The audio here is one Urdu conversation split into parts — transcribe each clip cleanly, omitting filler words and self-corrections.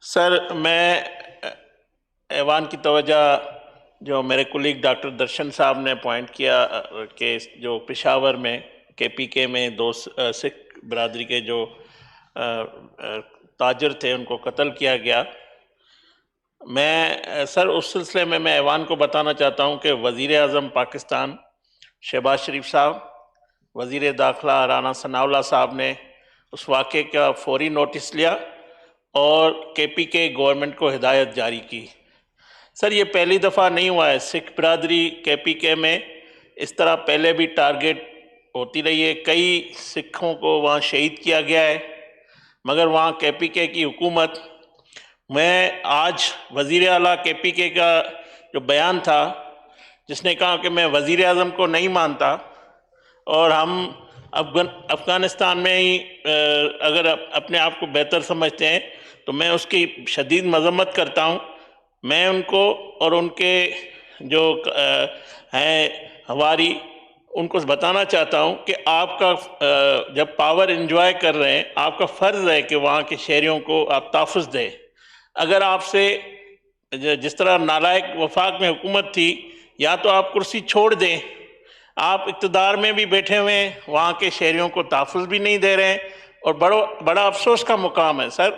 سر میں ایوان کی توجہ جو میرے کولیگ ڈاکٹر درشن صاحب نے پوائنٹ کیا کہ جو پشاور میں کے پی کے میں دو سکھ برادری کے جو تاجر تھے ان کو قتل کیا گیا. میں سر اس سلسلے میں ایوان کو بتانا چاہتا ہوں کہ وزیر اعظم پاکستان شہباز شریف صاحب، وزیر داخلہ رانا ثناء اللہ صاحب نے اس واقعے کا فوری نوٹس لیا اور کے پی کے گورنمنٹ کو ہدایت جاری کی. سر یہ پہلی دفعہ نہیں ہوا ہے، سکھ برادری کے پی کے میں اس طرح پہلے بھی ٹارگٹ ہوتی رہی ہے. کئی سکھوں کو وہاں شہید کیا گیا ہے، مگر وہاں کے پی کے کی حکومت، میں آج وزیر اعلیٰ کے پی کے کا جو بیان تھا جس نے کہا کہ میں وزیر اعظم کو نہیں مانتا اور ہم افغانستان میں ہی اگر اپنے آپ کو بہتر سمجھتے ہیں تو میں اس کی شدید مذمت کرتا ہوں. میں ان کو اور ان کے جو ہیں ہواری ان کو بتانا چاہتا ہوں کہ آپ کا جب پاور انجوائے کر رہے ہیں آپ کا فرض ہے کہ وہاں کے شہریوں کو آپ تحفظ دیں. اگر آپ سے جس طرح نالائق وفاق میں حکومت تھی، یا تو آپ کرسی چھوڑ دیں، آپ اقتدار میں بھی بیٹھے ہوئے ہیں، وہاں کے شہریوں کو تحفظ بھی نہیں دے رہے ہیں. اور بڑا افسوس کا مقام ہے سر،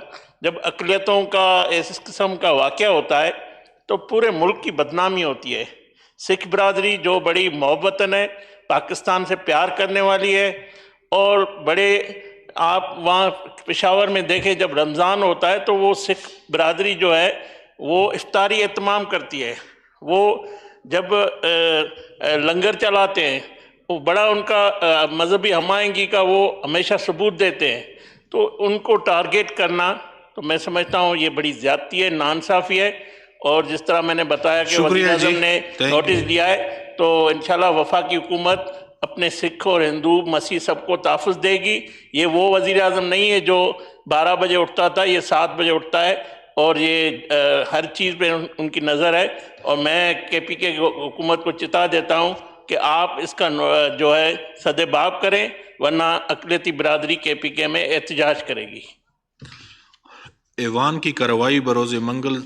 جب اقلیتوں کا اس قسم کا واقعہ ہوتا ہے تو پورے ملک کی بدنامی ہوتی ہے. سکھ برادری جو بڑی محبتاً ہے، پاکستان سے پیار کرنے والی ہے، اور بڑے آپ وہاں پشاور میں دیکھیں جب رمضان ہوتا ہے تو وہ سکھ برادری جو ہے وہ افطاری اہتمام کرتی ہے. وہ جب لنگر چلاتے ہیں وہ بڑا ان کا مذہبی ہمآہنگی کا وہ ہمیشہ ثبوت دیتے ہیں. تو ان کو ٹارگیٹ کرنا تو میں سمجھتا ہوں یہ بڑی زیادتی ہے، ناانصافی ہے. اور جس طرح میں نے بتایا کہ وزیر شکریہ جی، اعظم نے نوٹس دیا ہے تو انشاءاللہ وفاقی حکومت اپنے سکھ اور ہندو مسیح سب کو تحفظ دے گی. یہ وہ وزیر اعظم نہیں ہے جو 12 بجے اٹھتا تھا، یہ 7 بجے اٹھتا ہے اور یہ ہر چیز پہ ان کی نظر ہے. اور میں کے پی کے حکومت کو چتا دیتا ہوں کہ آپ اس کا جو ہے سد باب کریں، ورنہ اقلیتی برادری کے پی کے میں احتجاج کرے گی. ایوان کی کارروائی بروز منگل